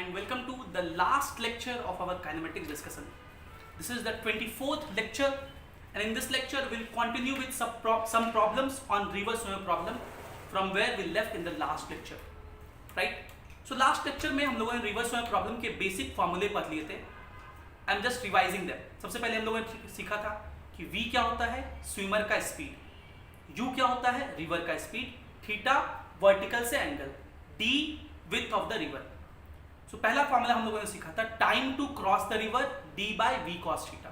and welcome to the last lecture of our kinematics discussion. This is the 24th lecture, and in this lecture we'll continue with some problems on reverse swimmer problem from where we left in the last lecture, right? So last lecture में हम लोगों ने reverse swimmer problem के basic formulae पढ़ लिए थे. I'm just revising them. सबसे पहले हम लोगों ने सीखा था कि v क्या होता है, स्विमर का स्पीड, u क्या होता है, रिवर का स्पीड, थीटा वर्टिकल से angle, d width of the river. So पहला फॉर्मूला हम लोगों ने सीखा था time to cross the river d by v cos theta.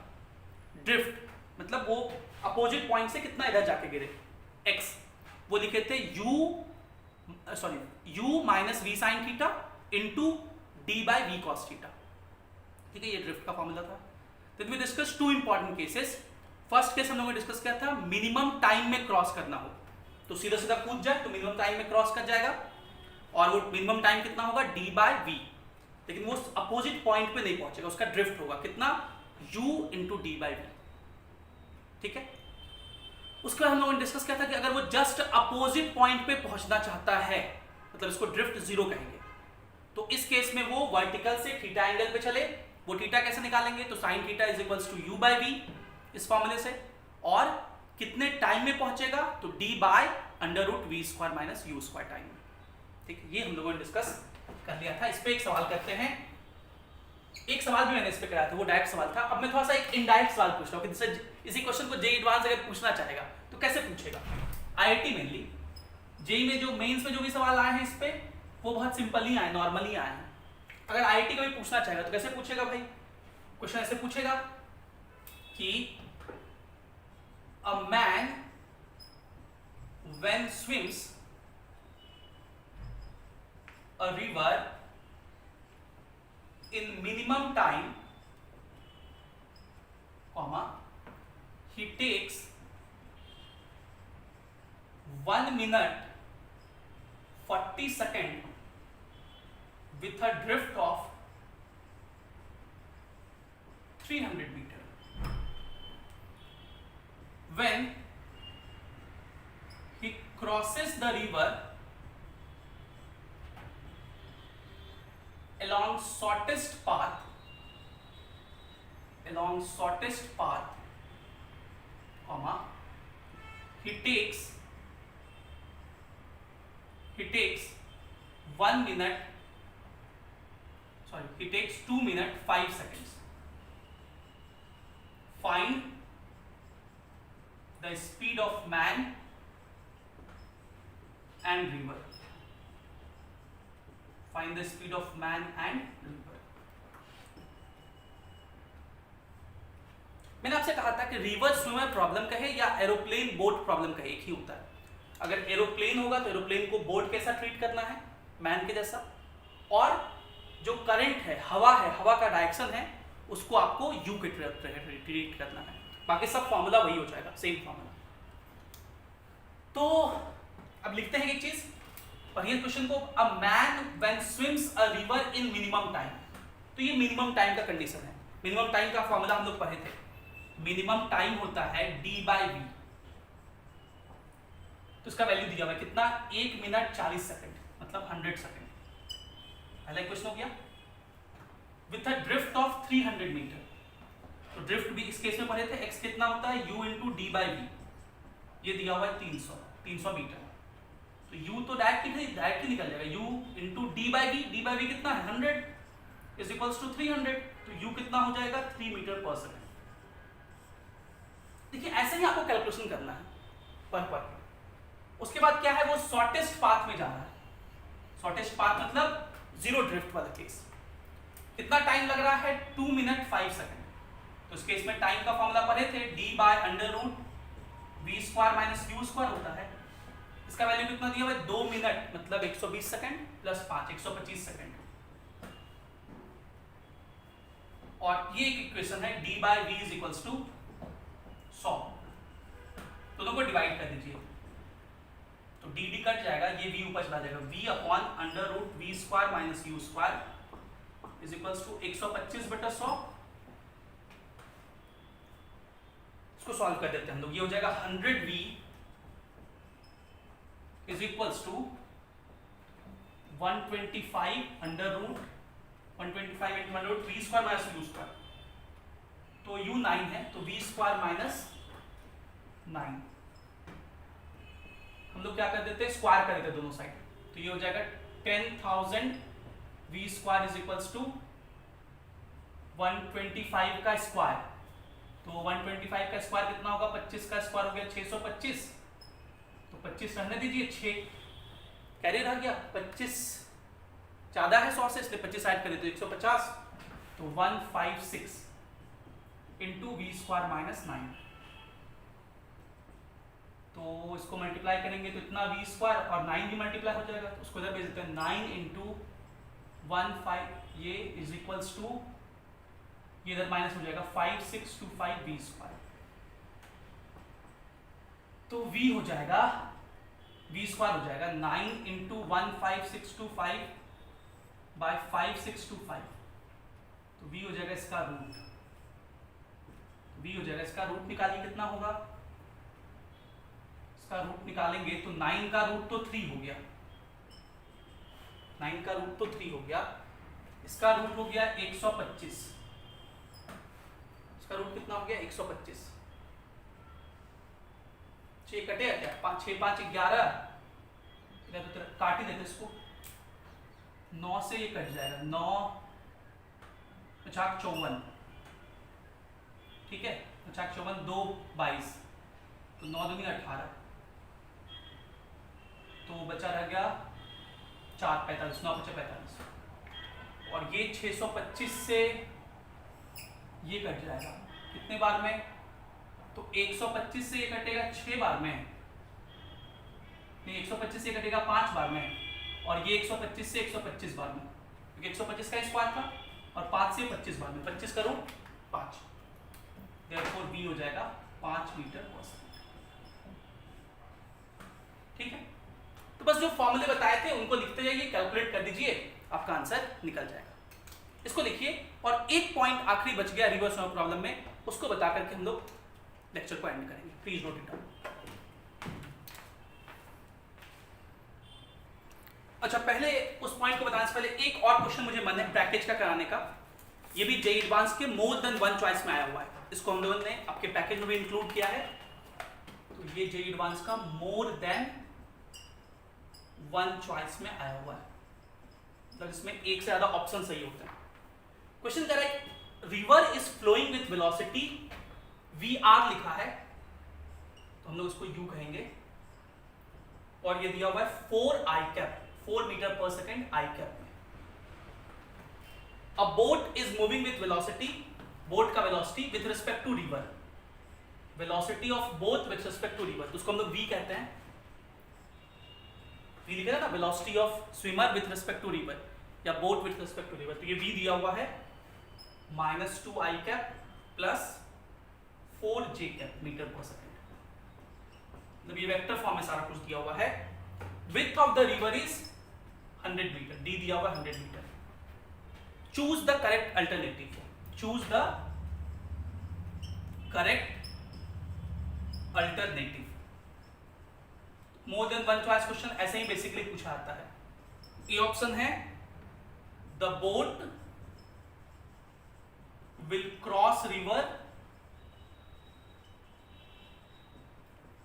Drift मतलब वो अपोजिट पॉइंट से कितना इधर जाके गिरे, x, वो लिखे थे u minus v sine theta into d by v cos theta. ठीक है, ये ड्रिफ्ट का फॉर्मूला था. Then we discuss two important cases. First case हम लोगों ने डिस्कस किया था मिनिमम टाइम में क्रॉस करना हो तो सीधा सीधा कूद जाए तो मिनिमम टाइम में क्रॉस कर जाएगा, और वो मिनिमम टाइम कितना होगा d by v, लेकिन वो अपोजिट पॉइंट पे नहीं पहुंचेगा, उसका ड्रिफ्ट होगा कितना u into d by v. ठीक है, उसके बाद हम लोगों ने डिस्कस किया था कि अगर वो जस्ट अपोजिट पॉइंट पे पहुंचना चाहता है, मतलब इसको ड्रिफ्ट जीरो कहेंगे, तो इस केस में वो वर्टिकल से थीटा एंगल पे चले. वो थीटा कैसे निकालेंगे, तो sine theta is equals to u by v इस फॉर्मूले से, और कितने टाइम में पहुंचेगा तो d by under root v square minus u square time में. ठीक है, ये हम लोगों ने डिस्कस कर लिया था. इस पे एक सवाल करते हैं. एक सवाल भी मैंने इस पे कराया था, वो डायरेक्ट सवाल था. अब मैं थोड़ा सा एक इनडायरेक्ट सवाल पूछ रहा हूँ कि इसी क्वेश्चन को जेईई एडवांस अगर पूछना चाहेगा तो कैसे पूछेगा. आईआईटी मेनली जेईई में जो मेंस में जो भी सवाल आए हैं इस पे वो बहुत सिंपल ही आए, नॉर्मल ही आए हैं. अगर आईआईटी कभी पूछना चाहेगा तो कैसे पूछेगा भाई. क्वेश्चन ऐसे पूछेगा कि a man when swims a river in minimum time, comma, he takes 1 minute 40 seconds with a drift of 300 meters. When he crosses the river along shortest path, comma, he takes 2 minutes 5 seconds. Find the speed of man and river. Find the speed of man and river. मैंने आपसे कहा था कि river swimmer problem कहे या aeroplane boat problem कहे, एक ही होता है. अगर एरोप्लेन होगा तो एरोप्लेन को बोट कैसा ट्रीट करना है, मैन के जैसा, और जो करंट है, हवा का डायरेक्शन है, उसको आपको यू के ट्रीट करना है. बाकी सब फॉर्मूला वही हो जाएगा, सेम फॉर्मूला. तो अब लिखते हैं एक चीज, पढ़िए क्वेश्चन को. A man when swims a river in minimum time. तो ये मिनिमम टाइम का कंडीशन है. मिनिमम टाइम का फॉर्मूला हम लोग पढ़े थे. मिनिमम टाइम होता है d by v. तो इसका वैल्यू दिया हुआ है कितना, 1 मिनट 40 सेकंड, मतलब 100 सेकंड. पहला क्वेश्चन हो गया. With a drift of 300 metre. तो ड्रिफ्ट भी इस केस में पढ़े थे, x कितना होता है u into d by v. ये दिया हुआ है 300 मीटर. तो u तो डायरेक्ट ही निकल जाएगा, u into d by v कितना है 100 इज इक्वल्स टू 300. तो u कितना हो जाएगा 3 मीटर पर सेकंड. देखिए ऐसे ही आपको कैलकुलेशन करना है पर. उसके बाद क्या है, वो शॉर्टेस्ट पाथ में जाना है. शॉर्टेस्ट पाथ मतलब जीरो ड्रिफ्ट वाला केस. कितना टाइम लग रहा है 2 मिनट 5 सेकंड. तो इस केस में टाइम का फॉर्मूला पढ़े थे, d by under root v square minus u square होता है. इसका वैल्यू कितना दिया हुआ है 2 मिनट मतलब 120 सेकंड प्लस 5 125 सेकंड. और ये एक इक्वेशन है d by v is equals to 100. दोनों को डिवाइड कर दीजिए तो d कट जाएगा, ये v ऊपर चला जाएगा. v upon under root v square minus u square is equals to 125 बटा 100. इसको सॉल्व कर देते हैं हम लोग. ये हो जाएगा 100v is equals to 125 under root 125 into 100 v square minus u square, तो u 9 है, तो v स्क्वायर माइनस 9 हम लोग क्या कर देते हैं, स्क्वायर कर देते हैं दोनों साइड, तो ये हो जाएगा 10,000 v square is equals to 125 का स्क्वायर, तो 125 का स्क्वायर कितना होगा, 25 का स्क्वायर हो गया 625, तो 25 रहने दीजिए, 6 कैरियर आ गया, 25 ज्यादा है 100 से, इसलिए 25 ऐड करें तो 150, तो 156 इंटू वी स्क्वायर माइनस 9, तो इसको मल्टीप्लाई करेंगे तो इतना वी स्क्वायर और 9 भी मल्टीप्लाई हो जाएगा, तो उसको इधर भेज देते हैं, 9 इंटू 15 ये इज इक्वल्स टू, ये इधर माइनस हो जाएगा 5625 वी स्क्वायर, तो v हो जाएगा, v स्क्वायर हो जाएगा 9 इंटू 15625 बाय 5625, तो v हो जाएगा इसका रूट, v हो जाएगा इसका रूट, निकालिए कितना होगा, इसका रूट निकालेंगे तो 9 का रूट तो 3 हो गया, 9 का रूट तो 3 हो गया, इसका रूट हो गया 125, इसका रूट कितना हो गया 125, 6 कटेगा क्या, 6 5 11, तो काट ही देते इसको, 9 से ये कट जाएगा, 9 50 54, ठीक है, 50 54 2 22, तो 9 दूनी 18, तो बचा रह गया 4 45, 9 बचा 45, और ये 625 से ये कट जाएगा कितने बार में, तो 125 से ये कटेगा 6 बार में, नहीं 125 से ये कटेगा 5 बार में, और ये 125 से 125 बार में, क्योंकि 125 का स्क्वायर था, और 5 से 25 बार में, 25 का रूट 5, देयरफॉर v हो जाएगा 5 मीटर पर सेकंड, ठीक है। तो बस जो फॉर्मूले बताए थे उनको लिखते जाइए, कैलकुलेट कर दीजिए, आपका आंसर निकल जाएगा। इसको लिखिए, और एक पॉइंट आखिरी बच गया रिवर्स प्रॉब्लम में, उसको बता करके हम लोग लेक्चर को एंड करेंगे, प्लीज नोट इट डाउन। अच्छा, पहले उस पॉइंट को बताने से पहले एक और क्वेश्चन मुझे मन है पैकेज का कराने का, ये भी जेईई एडवांस के मोर देन 1 चॉइस में आया हुआ है, इसको हम लोगों ने आपके पैकेज में भी इंक्लूड किया है, तो ये जेईई एडवांस का मोर देन 1 चॉइस में आया हुआ है, मतलब इसमें एक से ज्यादा ऑप्शन सही होते हैं। क्वेश्चन कह रहा है river is flowing with velocity vr लिखा है, तो हम लोग इसको u कहेंगे, और ये दिया हुआ है 4 i cap, 4 metre per second i cap में। A boat is moving with velocity, boat का velocity with respect to river, velocity of boat with respect to river, उसको हम लोग v कहते हैं, v लिखा था ना, velocity of swimmer with respect to river या boat with respect to river, तो ये v दिया हुआ है -2 i cap plus 4 j cap metre per second, मतलब ये वेक्टर फॉर्म में सारा कुछ दिया हुआ है। Width of the river is 100 metre, d दिया हुआ 100 metre. Choose the correct alternative, choose the correct alternative. More than 1 choice question ऐसे ही बेसिकली पूछा जाता है। ए ऑप्शन है the boat will cross river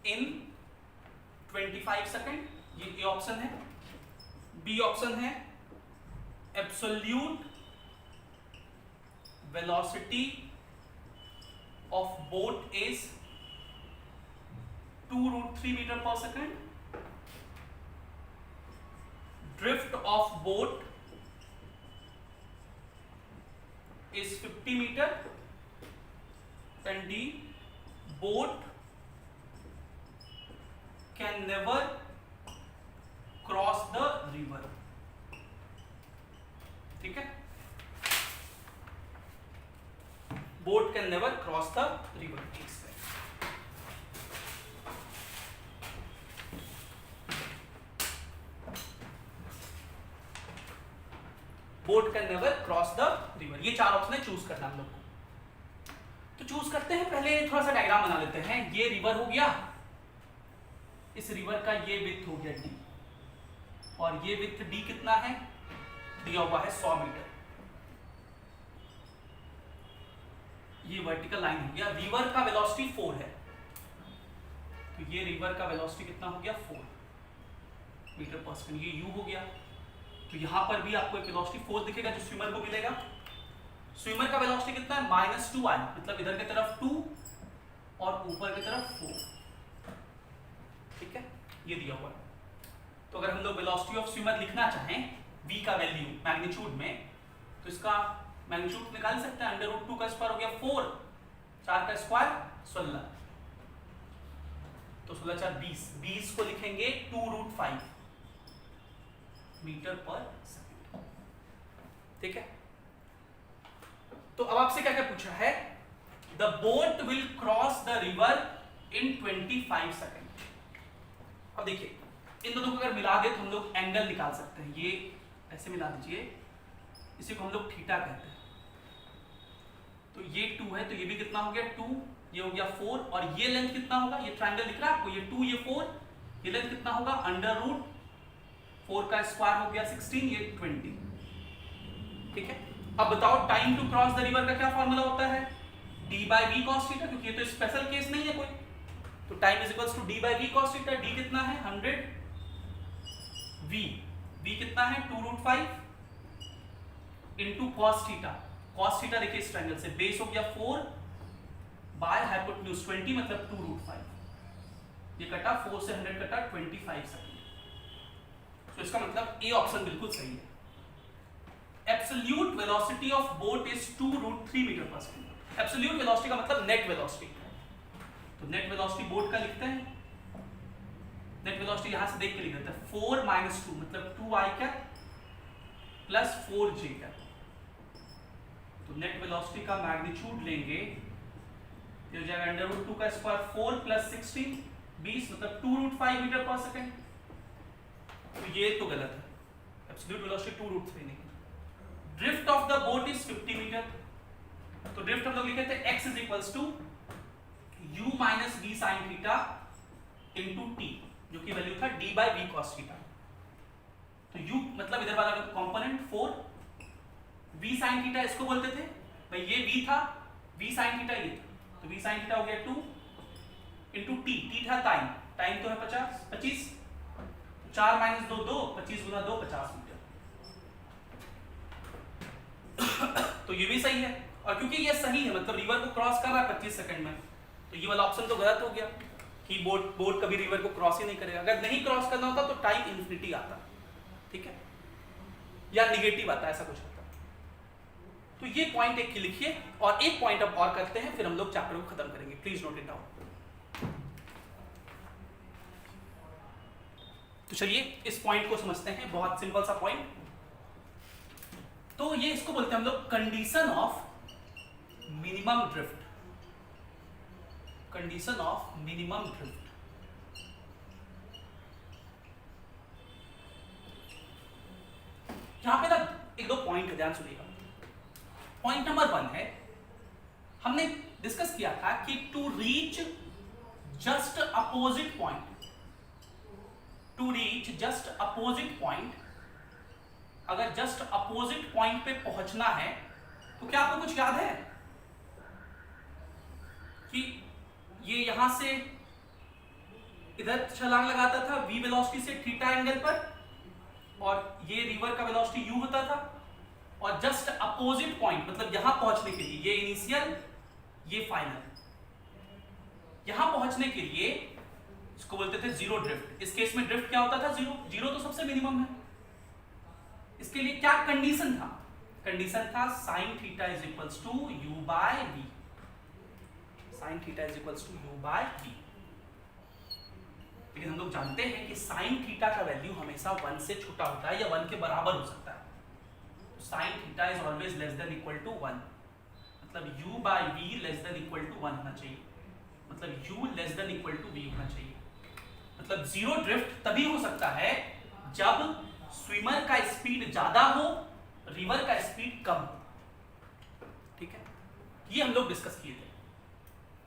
in 25 second, ये ए ऑप्शन है। बी ऑप्शन है absolute velocity of boat is 2√3 metre per second, drift of boat is 50 meter, and D, boat can never cross the river, ठीक है, boat can never cross the river, boat can never cross the river, ये 4 option है, choose करना हम लोग को। तो choose करते हैं, पहले थोड़ा सा डायग्राम बना लेते हैं। ये रिवर हो गया, इस रिवर का ये विड्थ हो गया d, और ये विड्थ d कितना है, दिया हुआ है 100 मीटर। ये वर्टिकल लाइन हो गया, रिवर का वेलोसिटी 4 है, तो ये रिवर का वेलोसिटी कितना हो गया 4 मीटर पर सेकंड, ये u हो गया। तो यहां पर भी आपको एक वेलोसिटी 4 दिखेगा जो स्विमर को मिलेगा। स्विमर का वेलोसिटी कितना है -2i, मतलब इधर की तरफ 2 और ऊपर की तरफ 4, ठीक है, ये दिया हुआ है। तो अगर हम लोग वेलोसिटी ऑफ स्विमर लिखना चाहें v का वैल्यू मैग्नीट्यूड में, तो इसका मैग्नीट्यूड निकाल सकते हैं, √2 का स्क्वायर हो गया 4, 4 का स्क्वायर 16, तो 16 4 20, 20 को लिखेंगे 2√5 मीटर पर सेकंड, ठीक है। तो अब आपसे क्या क्या पूछा है, the boat will cross the river in 25 second. अब देखिए इन दोनों को अगर मिला दे तो हम लोग एंगल निकाल सकते हैं, ये ऐसे मिला दीजिए, इसी को हम लोग थीटा कहते हैं। तो ये 2 है, तो ये भी कितना हो गया 2, ये हो गया 4, और ये लेंथ कितना होगा, ये ट्रायंगल दिख रहा है आपको, ये 2 ये 4, ये लेंथ कितना होगा √4 का स्क्वायर हो गया 16, ये 20, ठीक है। अब बताओ time to cross the river का क्या फॉर्मूला होता है, d/v cos थीटा, क्योंकि ये तो स्पेशल केस नहीं है कोई, तो time is equals to d/v cos theta. d कितना है 100, v कितना है 2√5 into cos theta. cos theta देखिए इस ट्रायंगल से बेस हो गया 4 बाय हाइपोटेन्यूज 20, मतलब 2√5, ये कटा 4 से 100 कटा 25 सेकंड। तो इसका मतलब ए ऑप्शन बिल्कुल सही है। Absolute velocity of boat is 2√3 metre पर सेकंड। एब्सोल्यूट वेलोसिटी का मतलब नेट वेलोसिटी, तो नेट वेलोसिटी बोट का लिखते हैं, नेट वेलोसिटी यहां से देख के लिख देते हैं 4 - 2 मतलब 2i cap plus 4j cap. तो नेट वेलोसिटी का मैग्नीट्यूड लेंगे, ये हो जाएगा √2 का स्क्वायर 4 + 16 20, मतलब 2√5 मीटर पर सेकंड। तो ये तो गलत है, एब्सोल्यूट वेलोसिटी 2√3 नहीं। Drift of the boat is 50 metre, तो ड्रिफ्ट हम लोग लिखे थे x = u - v sin theta into t, जो कि वैल्यू था d/v cos थीटा। तो u मतलब इधर वाला कंपोनेंट 4, v sin थीटा इसको बोलते थे भाई, ये v था, v sin थीटा ये था, तो v sin थीटा हो गया 2 इनटू t था टाइम, टाइम तो है 25, 4 - 2 2, 25 × 2 50 मीटर। तो ये भी सही है, और क्योंकि ये सही है मतलब रिवर को क्रॉस कर रहा है 25 सेकंड में, तो ये वाला ऑप्शन तो गलत हो गया कि बोट कभी रिवर को क्रॉस ही नहीं करेगा। अगर नहीं क्रॉस करना होता तो टाइम इन्फिनिटी आता, ठीक है, या निगेटिव आता, ऐसा कुछ आता। तो ये पॉइंट एक की लिखिए, और एक पॉइंट अब और करते हैं, फिर हम लोग चैप्टर को खत्म करेंगे। Please note it down. तो चलिए इस पॉइंट को समझते हैं, बहुत सिंपल सा पॉइंट। तो ये इसको बोलते हैं हम लोग condition of minimum drift, condition of minimum drift. यहां पे ना एक दो पॉइंट है, ध्यान सुनिएगा। पॉइंट नंबर 1 है, हमने डिस्कस किया था कि to reach just opposite point, to reach just opposite point, अगर जस्ट अपोजिट पॉइंट पे पहुंचना है तो क्या आपको कुछ याद है कि ये यहां से इधर छलांग लगाता था v वेलोसिटी से थीटा एंगल पर, और ये रिवर का वेलोसिटी u होता था, और जस्ट अपोजिट पॉइंट मतलब यहां पहुंचने के लिए, ये इनिशियल ये फाइनल, यहां पहुंचने के लिए इसको बोलते थे जीरो ड्रिफ्ट। इस केस में ड्रिफ्ट क्या होता था, जीरो। जीरो तो सबसे मिनिमम है। इसके लिए क्या कंडीशन था, कंडीशन था sin theta = u/v, sin theta = u/v। लेकिन हम लोग जानते हैं कि sin थीटा का वैल्यू हमेशा 1 से छोटा होता है या 1 के बराबर हो सकता है। sin थीटा इज ऑलवेज < 1, मतलब u/v < 1 होना चाहिए, मतलब u < v होना चाहिए। मतलब जीरो ड्रिफ्ट तभी हो सकता है जब स्विमर का स्पीड ज्यादा हो, रिवर का स्पीड कम हो, ठीक है, ये हम लोग डिस्कस किए थे।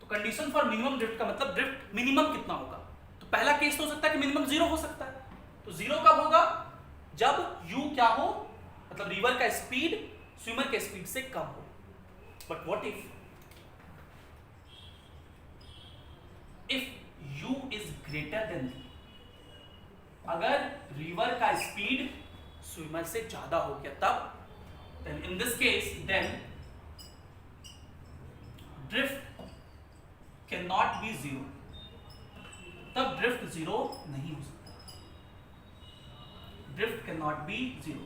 तो कंडीशन फॉर मिनिमम ड्रिफ्ट का मतलब ड्रिफ्ट मिनिमम कितना होगा। तो पहला केस तो हो सकता है कि मिनिमम 0 हो सकता है, तो 0 कब होगा, जब u क्या हो, मतलब रिवर का स्पीड स्विमर के स्पीड से कम हो। But what if u is greater than v, अगर रिवर का स्पीड स्विमर से ज्यादा हो गया तब, then in this case then drift cannot be zero, तब ड्रिफ्ट जीरो नहीं हो सकता, ड्रिफ्ट cannot be zero,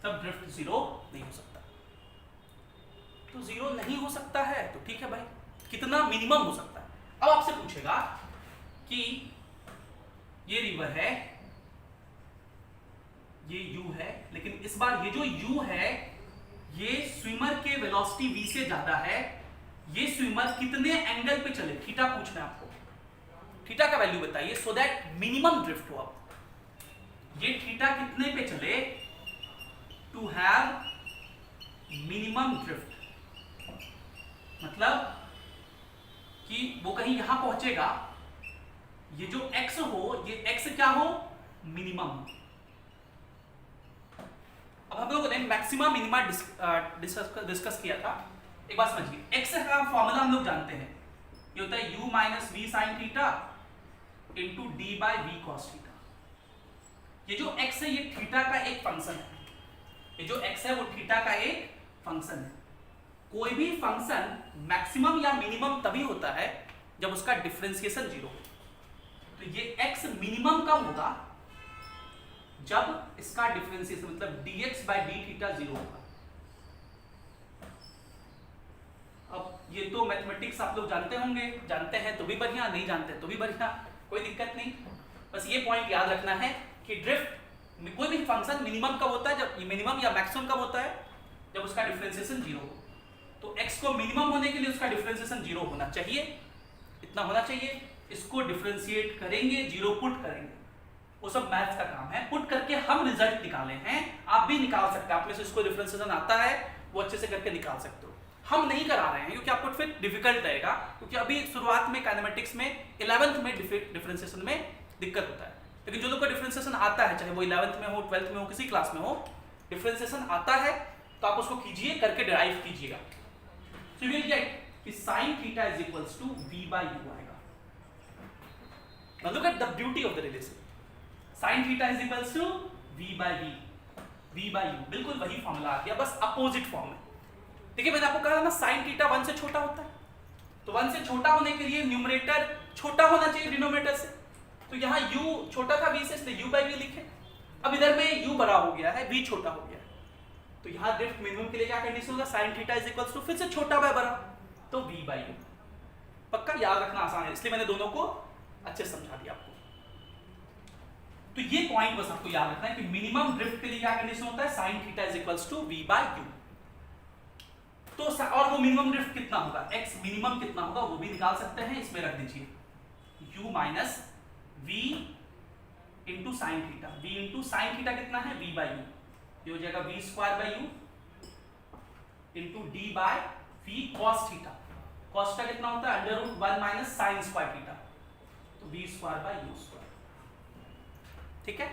तब ड्रिफ्ट जीरो नहीं हो सकता। तो जीरो नहीं हो सकता है तो ठीक है भाई, कितना मिनिमम हो सकता है। अब आपसे पूछेगा कि ये रिवर है, ये u है, लेकिन इस बार ये जो u है ये स्विमर के वेलोसिटी v से ज्यादा है, ये स्विमर कितने एंगल पे चले, थीटा पूछना है आपको, थीटा का वैल्यू बताइए सो दैट मिनिमम ड्रिफ्ट हो। अब ये थीटा कितने पे चले टू हैव मिनिमम ड्रिफ्ट, मतलब कि वो कहीं यहां पहुंचेगा, ये जो x हो ये x क्या हो, मिनिमम। अब हम लोगों ने मैक्सिमा मिनिमा डिस्कस किया था, एक बात समझिए, x का फॉर्मूला हम लोग जानते हैं, ये होता है u minus v sine theta into d by v cos theta. ये जो x है ये थीटा का एक फंक्शन है, ये जो x है वो थीटा का एक फंक्शन है। कोई भी फंक्शन मैक्सिमम या मिनिमम तभी होता है जब उसका डिफरेंशिएशन जीरो हो। तो ये x मिनिमम कब होगा, जब इसका डिफरेंशिएशन मतलब dx by D theta zero होगा। अब ये तो मैथमेटिक्स आप लोग जानते होंगे, जानते हैं तो भी बढ़िया, नहीं जानते तो भी बढ़िया, कोई दिक्कत नहीं। बस ये पॉइंट याद रखना है कि ड्रिफ्ट में कोई भी फंक्शन मिनिमम कब होता है, जब मिनिमम या मैक्सिमम कब होता है, जब उसका डिफरेंशिएशन जीरो हो। तो x को मिनिमम होने के लिए उसका डिफरेंशिएशन जीरो होना चाहिए, इतना होना चाहिए। इसको डिफरेंशिएट करेंगे, जीरो पुट करेंगे, वो सब मैथ्स का काम है। पुट करके हम रिजल्ट निकाले हैं, आप भी निकाल सकते हैं, आप में से इसको डिफरेंशिएशन आता है वो अच्छे से करके निकाल सकते हो। हम नहीं करा रहे हैं क्योंकि आपको फिर डिफिकल्ट रहेगा, क्योंकि अभी शुरुआत में काइनेमेटिक्स में 11th में डिफरेंशिएशन में दिक्कत होता है। लेकिन जो लोग का डिफरेंशिएशन आता है, चाहे वो 11th में हो, 12th में हो, किसी क्लास में हो, डिफरेंशिएशन आता है तो आप उसको कीजिए, करके डिराइव कीजिएगा। सो यू विल गेट कि sin theta is equals to v by u आएगा। Now look at the beauty of the relation, sin theta is equals to v by u, बिल्कुल वही फॉर्मूला आ गया, बस अपोजिट फॉर्म में। देखिए मैंने आपको कहा ना sin थीटा 1 से छोटा होता है, तो 1 से छोटा होने के लिए न्यूमरेटर छोटा होना चाहिए डिनोमिनेटर से, तो यहाँ u छोटा था v से, इसलिए u बाय v लिखे। अब इधर में u बड़ा हो गया है, v छोटा हो गया है, तो यहाँ ड्रिफ्ट मिनिमम के लिए क्या कंडीशन होगा, sin theta is equals to फिर से छोटा बाय बड़ा, तो v बाय u। पक्का याद रखना आसान है, इसलिए मैंने दोनों को अच्छे से समझा दिया आपको। तो ये पॉइंट बस आपको याद रखना है कि मिनिमम ड्रिफ्ट के लिए क्या कंडीशन होता है, sin theta is equals to v by u। तो और वो मिनिमम ड्रिफ्ट कितना होगा, x मिनिमम कितना होगा वो भी निकाल सकते हैं, इसमें रख दीजिए u minus v into sine theta, v into sine theta कितना है, v बाय u, ये हो जाएगा v square by u into d by v cos theta. cos theta कितना होता है, under root 1 minus sine square theta, तो v square by u square. ठीक है,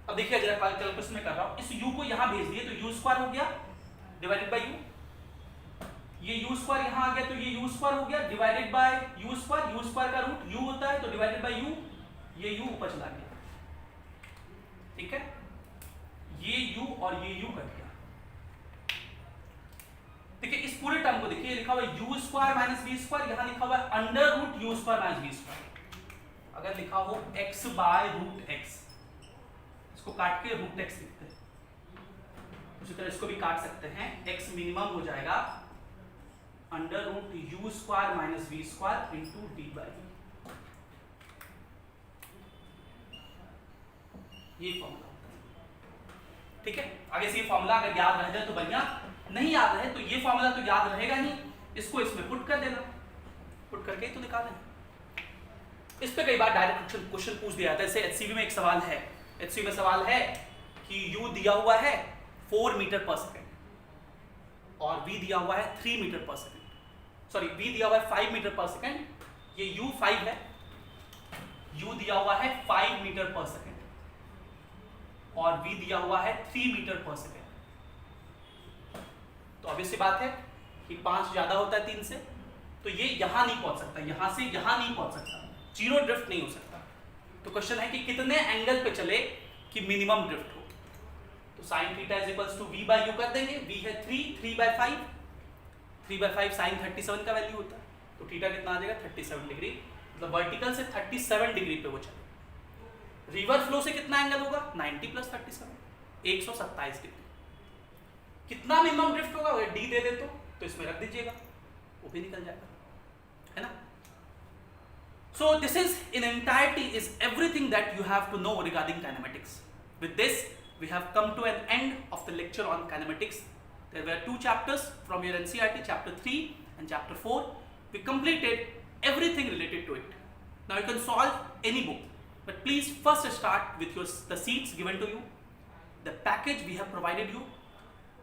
अब देखिए जरा कैलकुलेशन में कर रहा हूं, इस u को यहां भेज दिए तो u स्क्वायर हो गया डिवाइडेड बाय u, ये u स्क्वायर यहां आ गया तो ये u स्क्वायर हो गया डिवाइडेड बाय u स्क्वायर का रूट u होता है तो डिवाइडेड बाय u, ये u ऊपर चला गया। ठीक है, ये u और ये u कट गया। देखिए इस पूरे टर्म को देखिए, लिखा हुआ है u square minus v square, यहां लिखा हुआ है under root u square minus v square. अगर लिखा हो x बाय रूट x, इसको काट के रूट x लिखते हैं, उसी तरह इसको भी काट सकते हैं, x मिनिमम हो जाएगा under root u square minus v square into d by v। ये फॉर्मूला होता है। ठीक है, आगे से ये फॉर्मूला अगर याद रह जाए तो बढ़िया, नहीं याद रहे तो ये फॉर्मूला तो याद रहेगा नहीं, इसको इसमें पुट कर देना, पुट करके ही तो निकालें। इस पे कई बार डायरेक्ट क्वेश्चन पूछ दिया जाता है, जैसे एचसीवी में एक सवाल है, एचसीवी में सवाल है कि u दिया हुआ है 4 मीटर पर सेकंड और v दिया हुआ है 3 मीटर पर सेकंड, सॉरी v दिया हुआ है 5 मीटर पर सेकंड, ये u 5 है, u दिया हुआ है 5 मीटर पर सेकंड और v दिया हुआ है 3 मीटर पर सेकंड। तो ऑब्वियस सी बात है कि 5 ज्यादा होता है 3 से, तो ये यहां नहीं पहुंच सकता, यहां से यहां नहीं पहुंच सकता, जीरो ड्रिफ्ट नहीं हो सकता। तो क्वेश्चन है कि कितने एंगल पे चले कि मिनिमम ड्रिफ्ट हो। तो sine theta is equals to v by u कर देंगे, v है 3 बाय 5, 3 बाय 5 साइन 37 का वैल्यू होता है, तो थीटा कितना आ जाएगा 37 डिग्री, मतलब वर्टिकल से 37 डिग्री पे वो चले। रिवर फ्लो से कितना एंगल होगा 90 प्लस 37, 127 डिग्री। कितना मिनिमम ड्रिफ्ट होगा अगर डी दे दे तो इसमें रख दीजिएगा, वो भी निकल जाएगा, है ना। So this is in entirety is everything that you have to know regarding kinematics. With this, we have come to an end of the lecture on kinematics. There were 2 chapters from your NCERT, chapter 3 and chapter 4. We completed everything related to it. Now you can solve any book, but please first start with the seats given to you, the package we have provided you.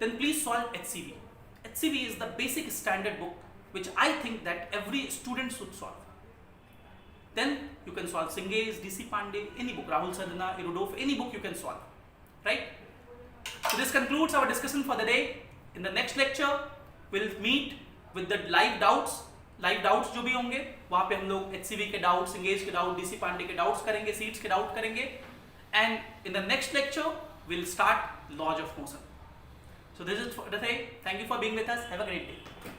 Then please solve HCV. HCV is the basic standard book which I think that every student should solve. Then you can solve Singhese, DC Pandey, any book, Rahul Sadhana, Erudolf, any book you can solve, right? So this concludes our discussion for the day. In the next lecture, we'll meet with the live doubts. Live doubts जो भी होंगे वहाँ पे हम लोग HCV के doubt, Singhese के doubt, DC Pandey के डाउट्स करेंगे, सीट्स के डाउट करेंगे. And in the next lecture, we'll start laws of motion. So this is for the day. Thank you for being with us. Have a great day.